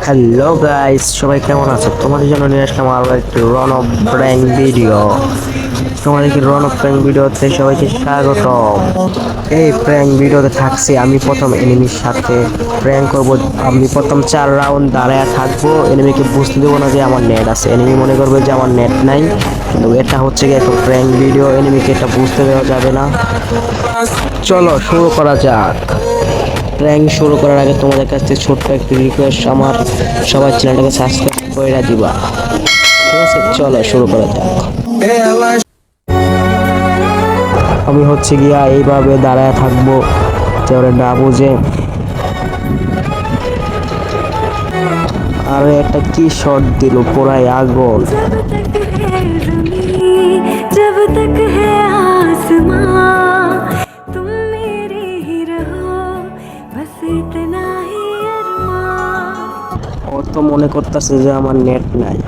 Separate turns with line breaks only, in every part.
Hello guys, সবাই কেমন আছো? তোমাদের জন্য নিয়ে আসলাম আরো একটি রন অফ প্র্যাঙ্ক ভিডিও। তোমাদেরকে রন অফ প্র্যাঙ্ক ভিডিওতে সবাইকে স্বাগতম। এই প্র্যাঙ্ক ভিডিওতে থাকছি আমি প্রথম এনিমির সাথে প্র্যাঙ্ক করব। আমি প্রথম 4 রাউন্ড দাঁড়ায় থাকবো, এনিমিকে বুঝতে দেবো না যে আমার নেট আছে। এনিমি মনে করবে যে আমার নেট নাই, কিন্তু এটা হচ্ছে গিয়ে একটা প্র্যাঙ্ক ভিডিও, এনিমিকে এটা বুঝতে দেওয়া যাবে না। চলো শুরু করা যাক। প্র্যাঙ্ক শুরু করার আগে তোমাদের কাছ থেকে ছোট্ট একটি রিকোয়েস্ট, আমার সবাই চ্যানেলটাকে সাবস্ক্রাইব করে দিবা, ঠিক আছে? চলো শুরু করা যাক। আমি হচ্ছে গিয়া এইভাবে দাঁড়ায় থাকবো, কেউ না বুঝে। আর একটা কি শট দিল, পুরাই আগুন।
जब तक है आसमां तुम मेरे ही रहो बस इतना ही अरमान।
ও তো মনে করতেছে যে আমার নেট নাই,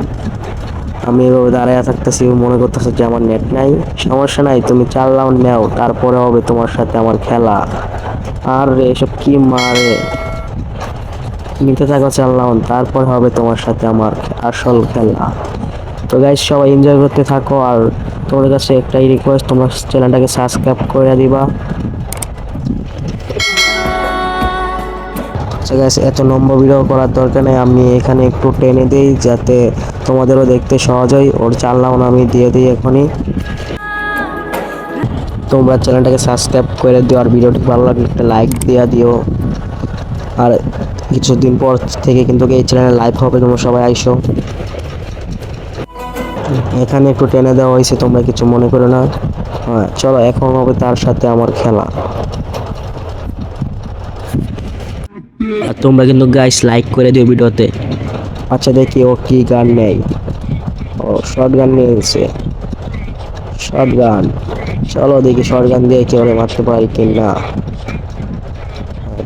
আমি এভাবে দাঁড়ায় থাকতেছি, ও মনে করতেছে যে আমার নেট নাই। সমস্যা নাই, তুমি 4 রাউন্ড নাও, তারপরে হবে তোমার সাথে আমার খেলা। আর এসব কি মারে, নিতে থাকো 4 রাউন্ড, তারপর হবে তোমার সাথে আমার আসল খেলা। তো গাইস, সবাই এনজয় করতে থাকো। আর তোমাদের কাছে একটাই রিকোয়েস্ট, তোমরা চ্যানেলটাকে সাবস্ক্রাইব করে দিবা। আচ্ছা গাইস, এত লম্বা ভিডিও করার দরকার নেই, আমি এখানে একটু টেনে দিই যাতে তোমাদেরও দেখতে সহজ হয়। ওর 4 রাউন্ড আমি দিয়ে দিই এখনই। তোমরা চ্যানেলটাকে সাবস্ক্রাইব করে দিও, আর ভিডিওটি ভালো লাগলে একটা লাইক দিয়ে দিও। আর কিছুদিন পর থেকে কিন্তু এই চ্যানেলে লাইভ হবে, তোমরা সবাই আইসো। এখানে একটু টেনে দেওয়া হয়েছে, তোমরা কিছু মনে করো না। হ্যাঁ চলো, এখন হবে তার সাথে আমার খেলা। আর তোমরা কিন্তু গাইস লাইক করে দিও ভিডিওতে। আচ্ছা দেখি ও কি গান নেই। ও শর্ট গান নিয়েছে, শর্ট গান। চলো দেখি শর্ট গান দিয়ে কেউ মারতে পারি কিনা।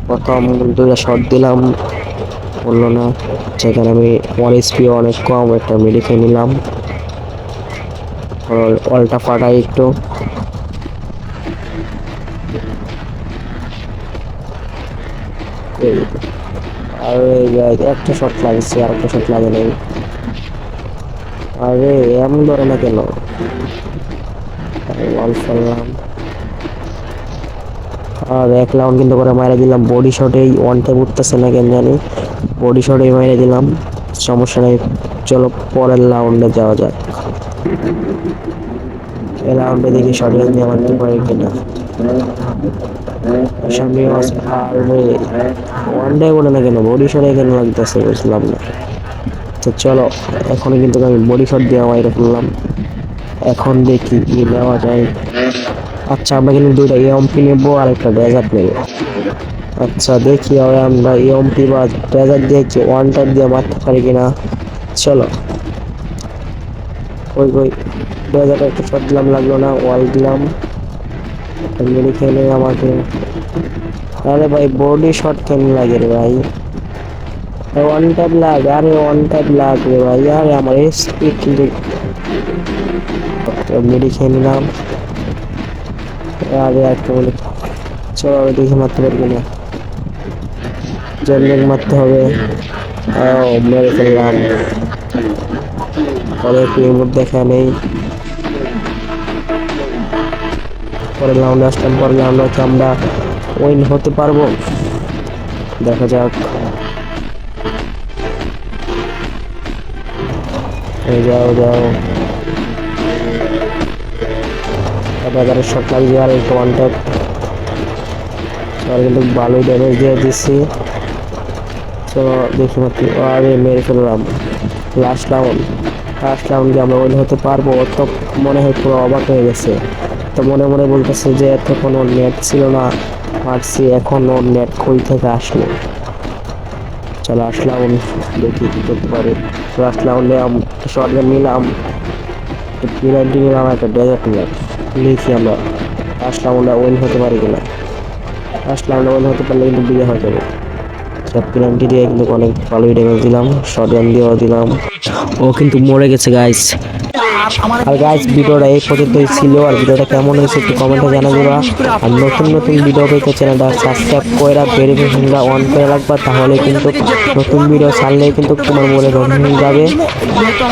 প্রথম 2টা শর্ট দিলাম, বললো না। সেখানে আমি 1 HP অনেক কম, একটা মেডি খেয়ে নিলাম। অলটা ফাটাই একটু। আরে একটা শট লাগছে, আর একটা শট লাগে নাই। আরে এমন ধরে না কেন, ওয়াল ফেললাম। আর 1 রাউন্ড কিন্তু করে মারা দিলাম বডি শটেই, ওয়ান টাইম উঠতেছে না কেন জানি, বডি শটেই মারা দিলাম। সমস্যা নেই, চলো পরের রাউন্ডে যাওয়া যাক। এই রাউন্ডে দেখি শট গান দিয়ে মারতে পারি কিনা। সামনে আছে, আরে ওয়ান ডে বলে না কেন, বডি শটে কেন লাগতেছে বুঝলাম না। তো চলো, এখনই কিন্তু আমি বডি শট দিয়ে মাইরে ফেললাম। এখন দেখি কি নেওয়া যায়। আচ্ছা আমরা কিন্তু 2টা এমপি নেবো আর একটা ডেজার্ট নেবো। আচ্ছা দেখি আমরা এমপি বা ডেজার্ট দিয়ে কি ওয়ান টাইম দিয়ে মারতে পারি কিনা। চলো, ওই ওই ডেজার্ট একটা শট দিলাম, লাগলো না, ওয়াল দিলাম। মেরে খেলে আমাকে। আরে ভাই বডি শট কেন লাগে রে ভাই, ওয়ান টাইম লাগে, আরে ওয়ান টাইম লাগবে ভাই। আরে আমার স্পিড কিন্তু মেরে খেয়ে নিলাম। আরে একটা বলে, চলো দেখি মারতে পারবো না, জেনলিং মারতে হবে। মেরে ফেললাম, পরে একটু রিমোট দেখা নেই। পরের রাউন্ডে আসলাম, পরের রাউন্ডে হচ্ছে আমরা উইন হতে পারবো, দেখা যাক। যাও যাও, এবারে শট লাগবে আর একটু ওয়ান ট্যাপ। কিন্তু ভালোই ড্যামেজ দিয়ে দিচ্ছি। চলো দেখি মাত্র, আরে মেরে ফেললাম। লাস্ট রাউন্ডে আমরা উইন হতে পারবো। তো মনে হয় পুরো অবাক হয়ে গেছে, তো মনে মনে বলতেছে যে এতক্ষণ ওর নেট ছিল না, মারছি, এখন ওর নেট কই থেকে আসলো। চলো আসলাম, দেখি কি করতে পারি। লাস্ট রাউন্ডে শর্ট গান নিলাম, পিনাল্টি নিলাম, একটা ডেজার্ট নিলাম। দেখি আমরা লাস্ট রাউন্ডে উইন হতে পারি কিনা। লাস্ট রাউন্ডে উইন হতে পারলে কিন্তু বিয়ে হয়ে যাবে। প্ল্যানটি দিয়ে কিন্তু অনেক ভালোই ড্যামেজ দিলাম, শর্ট গান দিয়েও দিলাম। ও কিন্তু মরে গেছে গাইস। আর গাইস ভিডিওটা এই পর্যন্তই ছিল। আর ভিডিওটা কেমন হয়েছে একটু কমেন্টে জানা দিবা। আর নতুন নতুন ভিডিও পেতে চ্যানেলটা সাবস্ক্রাইব করে ভেরিফিকেশনটা অন করে রাখবা, তাহলে কিন্তু নতুন ভিডিও ছাড়লেই কিন্তু তোমার মোবাইলে নোটিফিকেশন যাবে।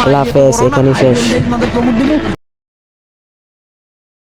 আল্লাহ হাফেজ, এখানেই শেষ।